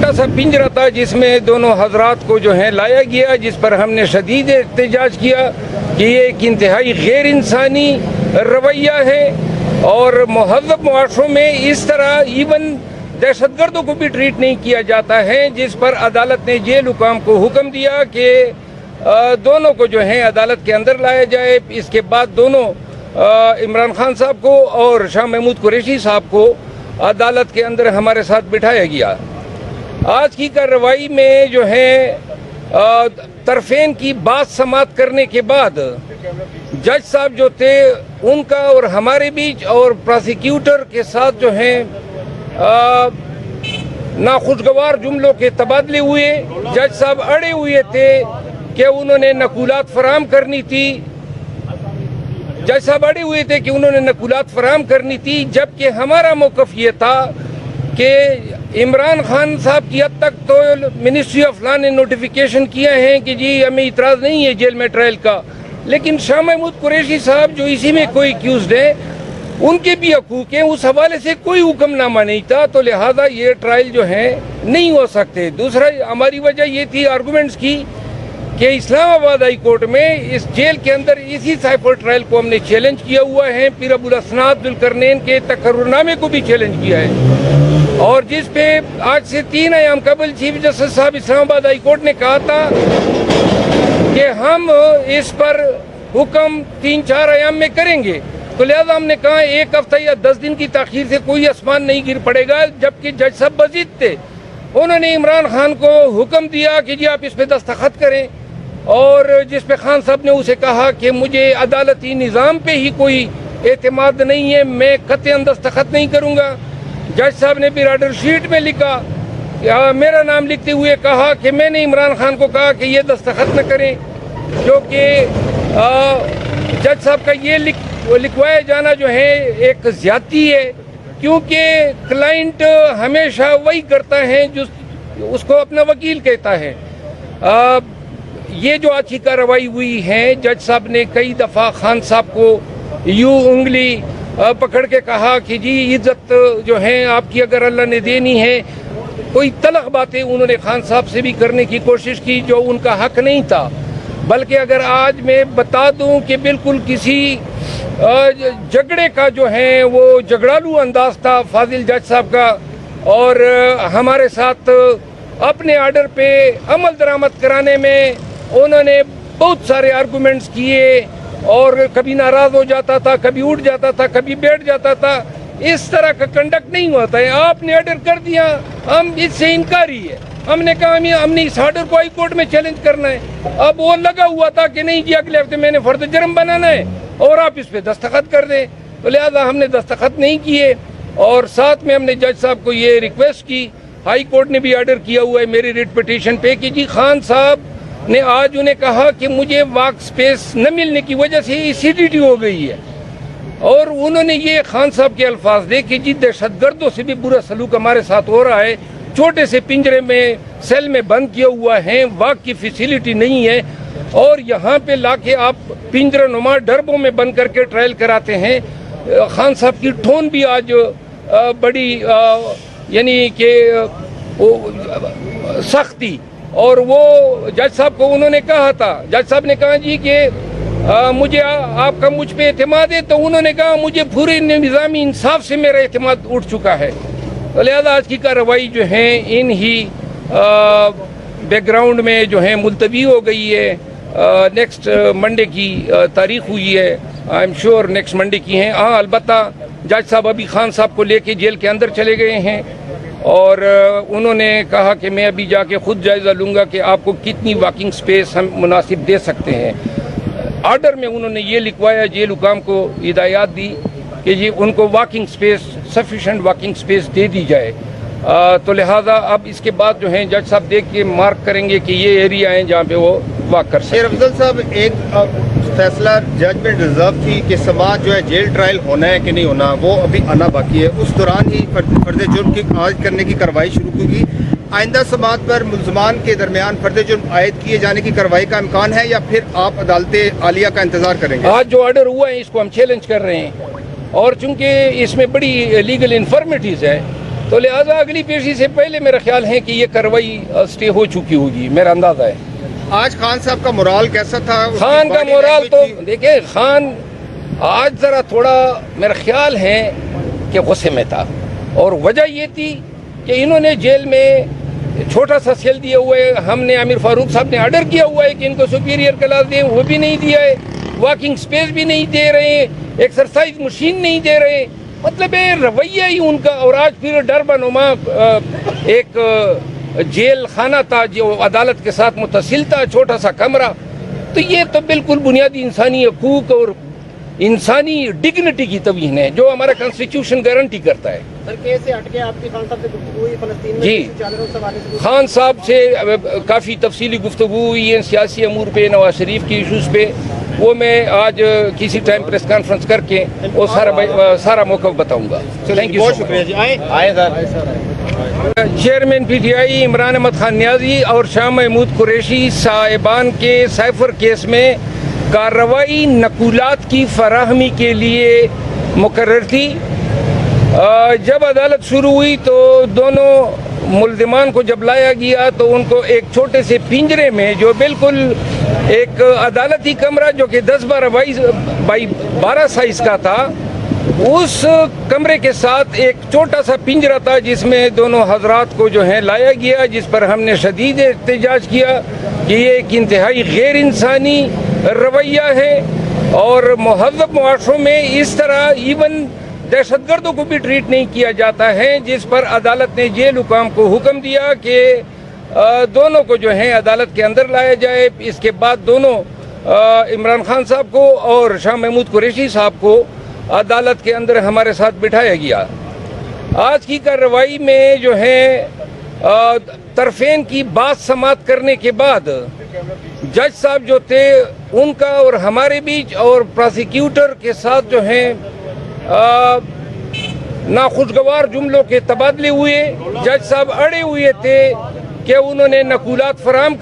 چھوٹا سا پنجرہ تھا جس میں دونوں حضرات کو جو ہے لایا گیا، جس پر ہم نے شدید احتجاج کیا کہ یہ ایک انتہائی غیر انسانی رویہ ہے، اور مہذب معاشروں میں اس طرح ایون دہشت گردوں کو بھی ٹریٹ نہیں کیا جاتا ہے، جس پر عدالت نے جیل حکام کو حکم دیا کہ دونوں کو جو ہے عدالت کے اندر لایا جائے۔ اس کے بعد دونوں عمران خان صاحب کو اور شاہ محمود قریشی صاحب کو عدالت کے اندر ہمارے ساتھ بٹھایا گیا۔ آج کی کارروائی میں جو ہے طرفین کی بات سماعت کرنے کے بعد جج صاحب جو تھے ان کا اور ہمارے بیچ اور پراسیکیوٹر کے ساتھ جو ہیں ناخوشگوار جملوں کے تبادلے ہوئے۔ جج صاحب اڑے ہوئے تھے کہ انہوں نے نقولات فراہم کرنی تھی، جبکہ ہمارا موقف یہ تھا کہ عمران خان صاحب کی حد تک تو منسٹری آف لا نے نوٹیفیکیشن کیا ہے کہ جی ہمیں اعتراض نہیں ہے جیل میں ٹرائل کا، لیکن شاہ محمود قریشی صاحب جو اسی میں کوئی ایکیوزڈ ہیں ان کے بھی حقوق ہیں، اس حوالے سے کوئی حکم نامہ نہیں تھا، تو لہذا یہ ٹرائل جو ہے نہیں ہو سکتے۔ دوسرا ہماری وجہ یہ تھی آرگومنٹس کی کہ اسلام آباد ہائی کورٹ میں اس جیل کے اندر اسی سائفر ٹرائل کو ہم نے چیلنج کیا ہوا ہے، پیر ابو الاسناد ذوالقرنین کے تقرر نامے کو بھی چیلنج کیا ہے، اور جس پہ آج سے 3 ایام قبل چیف جسٹس صاحب اسلام آباد ہائی کورٹ نے کہا تھا کہ ہم اس پر حکم 3-4 ایام میں کریں گے، تو لہذا ہم نے کہا 1 ہفتہ یا 10 دن کی تاخیر سے کوئی آسمان نہیں گر پڑے گا، جبکہ جج صاحب بضد تھے۔ انہوں نے عمران خان کو حکم دیا کہ جی آپ اس پہ دستخط کریں، اور جس پہ خان صاحب نے اسے کہا کہ مجھے عدالتی نظام پہ ہی کوئی اعتماد نہیں ہے، میں قطعاً دستخط نہیں کروں گا۔ جج صاحب نے بھی آرڈر شیٹ میں لکھا، میرا نام لکھتے ہوئے کہا کہ میں نے عمران خان کو کہا کہ یہ دستخط نہ کریں، کیونکہ جج صاحب کا یہ لکھوایا جانا جو ہے ایک زیادتی ہے، کیونکہ کلائنٹ ہمیشہ وہی کرتا ہے جو اس کو اپنا وکیل کہتا ہے۔ یہ جو آج کی کارروائی ہوئی ہے، جج صاحب نے کئی دفعہ خان صاحب کو یوں انگلی پکڑ کے کہا کہ جی عزت جو ہے آپ کی اگر اللہ نے دینی ہے، کوئی تلخ باتیں انہوں نے خان صاحب سے بھی کرنے کی کوشش کی جو ان کا حق نہیں تھا، بلکہ اگر آج میں بتا دوں کہ بالکل کسی جھگڑے کا جو ہے وہ جھگڑالو انداز تھا فاضل جج صاحب کا، اور ہمارے ساتھ اپنے آرڈر پہ عمل درآمد کرانے میں انہوں نے بہت سارے آرگومنٹس کیے، اور کبھی ناراض ہو جاتا تھا، کبھی اٹھ جاتا تھا، کبھی بیٹھ جاتا تھا۔ اس طرح کا کنڈکٹ نہیں ہوتا ہے، آپ نے آرڈر کر دیا، ہم اس سے انکاری ہے، ہم نے کہا ہم نے اس آرڈر کو ہائی کورٹ میں چیلنج کرنا ہے۔ اب وہ لگا ہوا تھا کہ نہیں جی اگلے ہفتے میں نے فرد جرم بنانا ہے اور آپ اس پہ دستخط کر دیں، تو لہذا ہم نے دستخط نہیں کیے، اور ساتھ میں ہم نے جج صاحب کو یہ ریکویسٹ کی، ہائی کورٹ نے بھی آرڈر کیا ہوا ہے میری ریٹ پٹیشن پہ کہ جی خان صاحب نے آج انہیں کہا کہ مجھے واک سپیس نہ ملنے کی وجہ سے ایسیڈیٹی ہو گئی ہے، اور انہوں نے یہ خان صاحب کے الفاظ دے کہ جی دہشت گردوں سے بھی برا سلوک ہمارے ساتھ ہو رہا ہے، چھوٹے سے پنجرے میں سیل میں بند کیا ہوا ہے، واک کی فیسیلیٹی نہیں ہے، اور یہاں پہ لا کے آپ پنجرہ نما ڈربوں میں بند کر کے ٹرائل کراتے ہیں۔ خان صاحب کی ٹون بھی آج بڑی یعنی کہ سختی، اور وہ جج صاحب کو انہوں نے کہا تھا، جج صاحب نے کہا جی کہ مجھے آپ کا مجھ پہ اعتماد ہے، تو انہوں نے کہا مجھے پورے نظامی انصاف سے میرا اعتماد اٹھ چکا ہے، تو لہذا آج کی کارروائی جو ہے ان ہی بیک گراؤنڈ میں جو ہے ملتوی ہو گئی ہے۔ نیکسٹ منڈے کی تاریخ ہوئی ہے، I am sure next Monday کی ہیں۔ ہاں البتہ جج صاحب ابھی خان صاحب کو لے کے جیل کے اندر چلے گئے ہیں، اور انہوں نے کہا کہ میں ابھی جا کے خود جائزہ لوں گا کہ آپ کو کتنی واکنگ سپیس ہم مناسب دے سکتے ہیں۔ آرڈر میں انہوں نے یہ لکھوایا، جیل حکام کو ہدایات دی کہ جی ان کو walking space sufficient walking space دے دی جائے، تو لہٰذا اب اس کے بعد جو ہیں جج صاحب دیکھ کے مارک کریں گے کہ یہ ایریا ہیں جہاں پہ وہ واک کر سکتے ہیں۔ شیر افضل صاحب، ایک فیصلہ ججمنٹ ریزرو تھی کہ سماعت جو ہے جیل ٹرائل ہونا ہے کہ نہیں ہونا، وہ ابھی آنا باقی ہے، اس دوران ہی فرد جرم کی عائد کرنے کی کارروائی شروع ہوگی۔ آئندہ سماعت پر ملزمان کے درمیان فرد جرم عائد کیے جانے کی کارروائی کا امکان ہے، یا پھر آپ عدالت عالیہ کا انتظار کریں گے؟ آج جو آرڈر ہوا ہے اس کو ہم چیلنج کر رہے ہیں، اور چونکہ اس میں بڑی لیگل انفارمیٹیز ہے، تو لہٰذا اگلی پیشی سے پہلے میرا خیال ہے کہ یہ کارروائی اسٹے ہو چکی ہوگی، میرا اندازہ ہے۔ آج خان صاحب کا مورال کیسا تھا؟ خان کا مورال تو دیکھیں، خان آج ذرا تھوڑا میرا خیال ہے کہ غصے میں تھا، اور وجہ یہ تھی کہ انہوں نے جیل میں چھوٹا سا سیل دیا ہوا ہے، ہم نے عامر فاروق صاحب نے آرڈر کیا ہوا ہے کہ ان کو سپیریئر کلاس دیں، وہ بھی نہیں دیا ہے، واکنگ سپیس بھی نہیں دے رہے ہیں، ایکسرسائز مشین نہیں دے رہے ہیں، مطلب ہے رویہ ہی ان کا۔ اور آج پھر ڈر بنما ایک جیل خانہ تھا جو عدالت کے ساتھ متصل تھا، چھوٹا سا کمرہ، تو یہ تو بالکل بنیادی انسانی حقوق اور انسانی ڈگنیٹی کی توہین ہے جو ہمارا کانسٹیٹیوشن گارنٹی کرتا ہے۔ سر کیس سے ہٹ کے آپ کی خان صاحب سے گفتگو ہوئی فلسطین میں جی، چل رہے اس حوالے سے؟ خان صاحب سے کافی تفصیلی گفتگو ہوئی ہے سیاسی امور پہ، نواز شریف کی ایشوز پہ، وہ میں آج کسی ٹائم پریس کانفرنس کر کے وہ سارا موقف بتاؤں گا۔ تھینک یو، بہت شکریہ جی، آئے sir. Chairman P T I Imran Ahmed Khan Niazi اور شاہ محمود قریشی صاحبان کے سائفر کیس میں کارروائی نقولات کی فراہمی کے لیے مقرر تھی۔ جب عدالت شروع ہوئی تو دونوں ملزمان کو جب لایا گیا تو ان کو ایک چھوٹے سے پنجرے میں، جو بالکل ایک عدالتی کمرہ جو کہ 10x12 سائز کا تھا، اس کمرے کے ساتھ ایک چھوٹا سا پنجرہ تھا جس میں دونوں حضرات کو جو ہے لایا گیا، جس پر ہم نے شدید احتجاج کیا کہ یہ ایک انتہائی غیر انسانی رویہ ہے، اور مہذب معاشروں میں اس طرح ایون دہشت گردوں کو بھی ٹریٹ نہیں کیا جاتا ہے، جس پر عدالت نے جیل حکام کو حکم دیا کہ دونوں کو جو ہے عدالت کے اندر لایا جائے۔ اس کے بعد دونوں عمران خان صاحب کو اور شاہ محمود قریشی صاحب کو عدالت کے اندر ہمارے ساتھ بٹھایا گیا۔ آج کی کارروائی میں جو ہے طرفین کی بات سماعت کرنے کے بعد جج صاحب جو تھے ان کا اور ہمارے بیچ اور پراسیکیوٹر کے ساتھ جو ہیں ناخوشگوار جملوں کے تبادلے ہوئے۔ جج صاحب اڑے ہوئے تھے کہ انہوں نے نقولات فراہم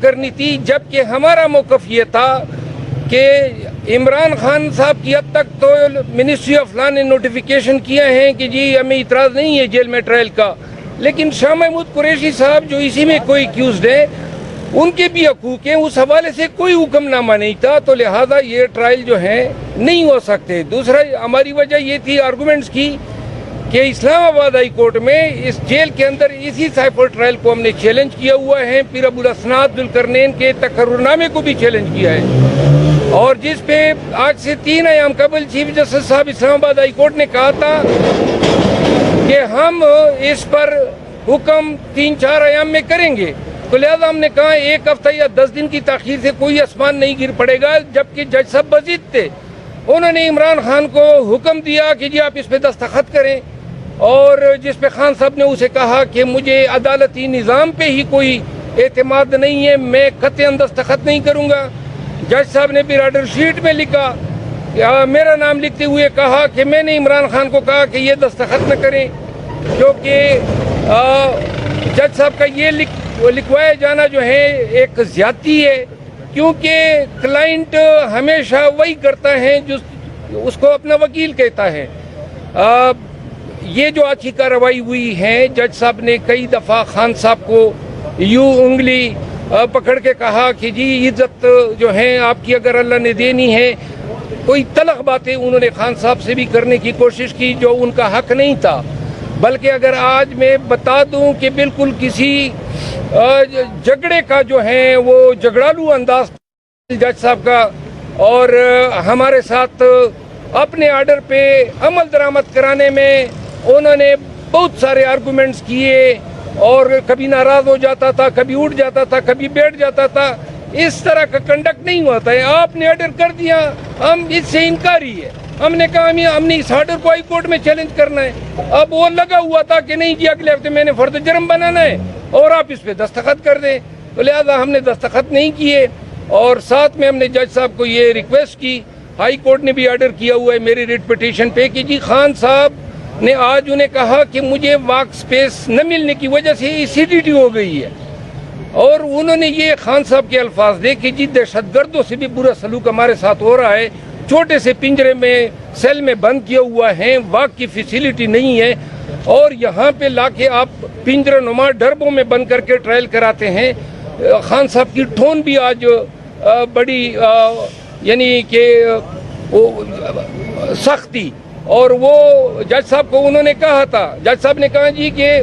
کرنی تھی، جبکہ ہمارا موقف یہ تھا کہ عمران خان صاحب کی حد تک تو منسٹری آف لا نے نوٹیفیکیشن کیا ہے کہ جی ہمیں اعتراض نہیں ہے جیل میں ٹرائل کا، لیکن شاہ محمود قریشی صاحب جو اسی میں کوئی ایکیوزڈ ہے ان کے بھی حقوق ہیں، اس حوالے سے کوئی حکم نامہ نہیں تھا، تو لہٰذا یہ ٹرائل جو ہے نہیں ہو سکتے۔ دوسرا ہماری وجہ یہ تھی آرگومنٹس کی کہ اسلام آباد ہائی کورٹ میں اس جیل کے اندر اسی سائفر ٹرائل کو ہم نے چیلنج کیا ہوا ہے، پھر ابو الاسناد ذوالقرنین کے تقرر نامے کو بھی چیلنج کیا ہے، اور جس پہ آج سے 3 ایام قبل چیف جسٹس صاحب اسلام آباد ہائی کورٹ نے کہا تھا کہ ہم اس پر حکم 3-4 ایام میں کریں گے، تو لہذا ہم نے کہا 1 ہفتہ یا 10 دن کی تاخیر سے کوئی آسمان نہیں گر پڑے گا، جبکہ جج صاحب بضد تھے۔ انہوں نے عمران خان کو حکم دیا کہ جی آپ اس پہ دستخط کریں، اور جس پہ خان صاحب نے اسے کہا کہ مجھے عدالتی نظام پہ ہی کوئی اعتماد نہیں ہے، میں قطعاً دستخط نہیں کروں گا۔ جج صاحب نے بھی آرڈر شیٹ میں لکھا، میرا نام لکھتے ہوئے کہا کہ میں نے عمران خان کو کہا کہ یہ دستخط نہ کریں، جو کہ جج صاحب کا یہ لکھوایا جانا جو ہے ایک زیادتی ہے، کیونکہ کلائنٹ ہمیشہ وہی کرتا ہے جو اس کو اپنا وکیل کہتا ہے۔ یہ جو آج کی کارروائی ہوئی ہے، جج صاحب نے کئی دفعہ خان صاحب کو یوں انگلی پکڑ کے کہا کہ جی عزت جو ہے آپ کی اگر اللہ نے دینی ہے، کوئی تلخ باتیں انہوں نے خان صاحب سے بھی کرنے کی کوشش کی جو ان کا حق نہیں تھا، بلکہ اگر آج میں بتا دوں کہ بالکل کسی جھگڑے کا جو ہے وہ جھگڑالو انداز جج صاحب کا، اور ہمارے ساتھ اپنے آرڈر پہ عمل درآمد کرانے میں انہوں نے بہت سارے آرگومنٹس کیے، اور کبھی ناراض ہو جاتا تھا، کبھی اٹھ جاتا تھا، کبھی بیٹھ جاتا تھا۔ اس طرح کا کنڈکٹ نہیں ہوتا ہے، آپ نے آرڈر کر دیا، ہم اس سے انکاری ہے، ہم نے کہا ہم نے اس آرڈر کو ہائی کورٹ میں چیلنج کرنا ہے۔ اب وہ لگا ہوا تھا کہ نہیں جی اگلے ہفتے میں نے فرد جرم بنانا ہے اور آپ اس پہ دستخط کر دیں، تو لہذا ہم نے دستخط نہیں کیے، اور ساتھ میں ہم نے جج صاحب کو یہ ریکویسٹ کی، ہائی کورٹ نے بھی آرڈر کیا ہوا ہے میری ریٹ پٹیشن پہ کہ جی خان صاحب نے آج انہیں کہا کہ مجھے واک سپیس نہ ملنے کی وجہ سے ایسیڈیٹی ہو گئی ہے، اور انہوں نے یہ خان صاحب کے الفاظ دے کہ جی دہشت گردوں سے بھی برا سلوک ہمارے ساتھ ہو رہا ہے، چھوٹے سے پنجرے میں سیل میں بند کیا ہوا ہے, واک کی فیسیلیٹی نہیں ہے, اور یہاں پہ لا کے آپ پنجرہ نما ڈربوں میں بند کر کے ٹرائل کراتے ہیں. خان صاحب کی ٹون بھی آج بڑی یعنی کہ سخت تھی, اور وہ جج صاحب کو انہوں نے کہا تھا, جج صاحب نے کہا جی کہ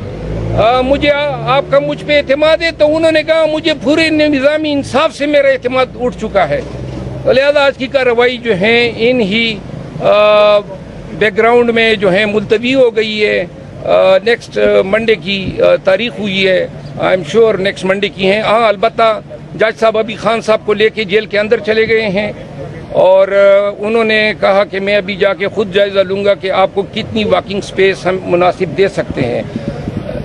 مجھے آپ کا مجھ پہ اعتماد ہے, تو انہوں نے کہا مجھے پورے نظامی انصاف سے میرا اعتماد اٹھ چکا ہے. تو لہذا آج کی کارروائی جو ہے ان ہی بیک گراؤنڈ میں جو ہے ملتوی ہو گئی ہے. نیکسٹ منڈے کی تاریخ ہوئی ہے, I am sure next Monday کی ہیں. ہاں البتہ جج صاحب ابھی خان صاحب کو لے کے جیل کے اندر چلے گئے ہیں, اور انہوں نے کہا کہ میں ابھی جا کے خود جائزہ لوں گا کہ آپ کو کتنی واکنگ سپیس ہم مناسب دے سکتے ہیں.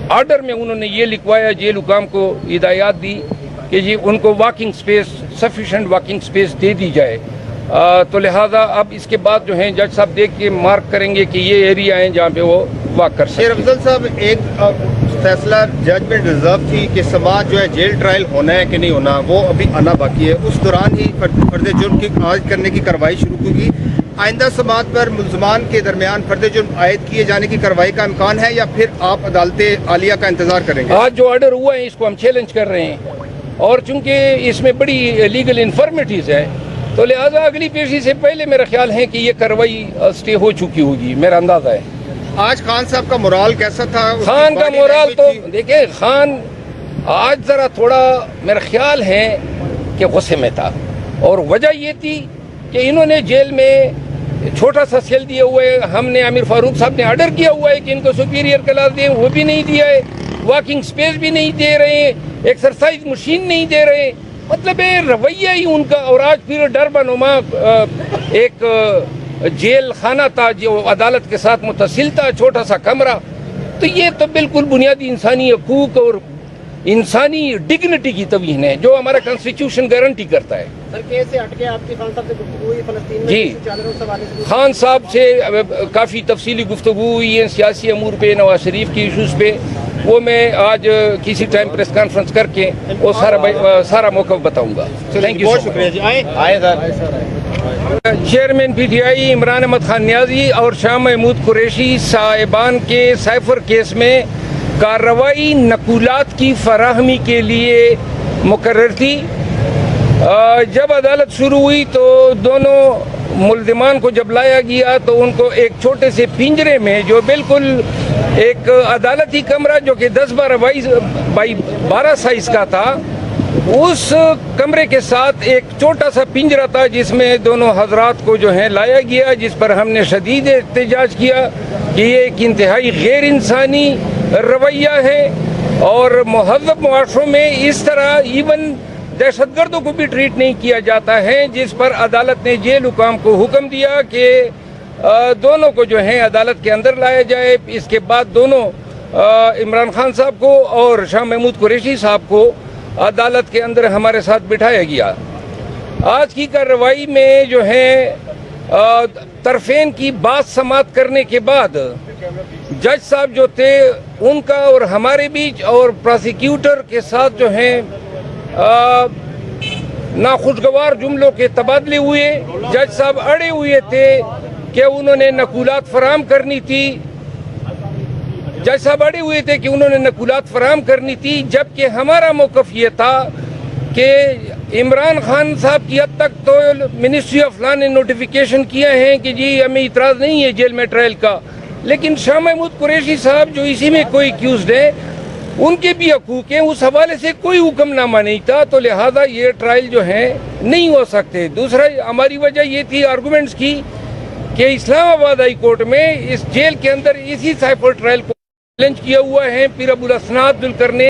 آرڈر میں انہوں نے یہ لکھوایا, جیل حکام کو ہدایات دی کہ جی ان کو walking space, sufficient walking space دے دی جائے. تو لہٰذا اب اس کے بعد جو ہیں جج صاحب دیکھ کے مارک کریں گے کہ یہ ایریا ہیں جہاں پہ وہ واک کر سکتے ہیں. شیر افضل صاحب, ایک فیصلہ ججمنٹ ریزرو تھی کہ سماعت جو ہے جیل ٹرائل ہونا ہے کہ نہیں ہونا, وہ ابھی آنا باقی ہے. اس دوران ہی فرد جرم کی عائد کرنے کی کارروائی شروع ہوگی. آئندہ سماعت پر ملزمان کے درمیان فرد جرم عائد کیے جانے کی کارروائی کا امکان ہے, یا پھر آپ عدالت عالیہ کا انتظار کریں گے؟ آج جو آرڈر ہوا ہے اس کو ہم چیلنج کر رہے ہیں, اور چونکہ اس میں بڑی لیگل انفارمیٹیز ہے, تو لہٰذا اگلی پیشی سے پہلے میرا خیال ہے کہ یہ کارروائی اسٹے ہو چکی ہوگی, میرا اندازہ ہے. آج خان صاحب کا مورال کیسا تھا؟ خان کا مورال تو دیکھیں, خان آج ذرا تھوڑا میرا خیال ہے کہ غصے میں تھا, اور وجہ یہ تھی کہ انہوں نے جیل میں چھوٹا سا سیل دیے ہوئے, ہم نے عامر فاروق صاحب نے آرڈر کیا ہوا ہے کہ ان کو سپیریئر کلاس دیں, وہ بھی نہیں دیا ہے. واکنگ سپیس بھی نہیں دے رہے ہیں, ایکسرسائز مشین نہیں دے رہے. مطلب ہے رویہ ہی ان کا. اور آج پھر ڈربہ نما ایک جیل خانہ تھا جو عدالت کے ساتھ متصل تھا, چھوٹا سا کمرہ. تو یہ تو بالکل بنیادی انسانی حقوق اور انسانی ڈگنیٹی کی توہین ہے جو ہمارا کانسٹیٹیوشن گارنٹی کرتا ہے. سر کیس سے ہٹ کے آپ کی خان صاحب سے گفتگو ہوئی فلسطین میں جی, چل رہے اس حوالے سے؟ خان صاحب سے کافی تفصیلی گفتگو ہوئی ہے سیاسی امور پہ, نواز شریف کی ایشوز پہ. وہ میں آج کسی ٹائم پریس کانفرنس کر کے وہ سارا موقف بتاؤں گا. تھینک یو, بہت شکریہ جی. آئے chairman P T I Imran Ahmed Khan Niazi اور شاہ محمود قریشی صاحبان کے سائفر کیس میں کارروائی نقولات کی فراہمی کے لیے مقرر تھی. جب عدالت شروع ہوئی تو دونوں ملزمان کو جب لایا گیا تو ان کو ایک چھوٹے سے پنجرے میں, جو بالکل ایک عدالتی کمرہ جو کہ 10x12 سائز کا تھا, اس کمرے کے ساتھ ایک چھوٹا سا پنجرہ تھا جس میں دونوں حضرات کو جو ہے لایا گیا, جس پر ہم نے شدید احتجاج کیا کہ یہ ایک انتہائی غیر انسانی رویہ ہے. اور مہذب معاشروں میں اس طرح ایون دہشت گردوں کو بھی ٹریٹ نہیں کیا جاتا ہے, جس پر عدالت نے جیل حکام کو حکم دیا کہ دونوں کو جو ہے عدالت کے اندر لایا جائے. اس کے بعد دونوں عمران خان صاحب کو اور شاہ محمود قریشی صاحب کو عدالت کے اندر ہمارے ساتھ بٹھایا گیا. آج کی کارروائی میں جو ہے طرفین کی بات سماعت کرنے کے بعد جج صاحب جو تھے ان کا اور ہمارے بیچ اور پروسیکیوٹر کے ساتھ جو ہیں ناخوشگوار جملوں کے تبادلے ہوئے. جج صاحب اڑے ہوئے تھے کہ انہوں نے نقولات فراہم کرنی تھی. جج صاحب اڑے ہوئے تھے کہ انہوں نے نقولات فراہم کرنی تھی, جبکہ ہمارا موقف یہ تھا کہ عمران خان صاحب کی حد تک تو منسٹری آف لا نے نوٹیفیکیشن کیا ہے کہ جی ہمیں اعتراض نہیں ہے جیل میں ٹرائل کا, لیکن شاہ محمود قریشی صاحب جو اسی میں کوئی ایکیوزڈ ہیں ان کے بھی حقوق ہیں, اس حوالے سے کوئی حکم نامہ نہیں تھا, تو لہذا یہ ٹرائل جو ہیں نہیں ہو سکتے. دوسرا ہماری وجہ یہ تھی آرگومنٹس کی کہ اسلام آباد ہائی کورٹ میں اس جیل کے اندر اسی سائفر ٹرائل کو چیلنج کیا ہوا ہے. پیر ابو الاسناد ذوالقرنین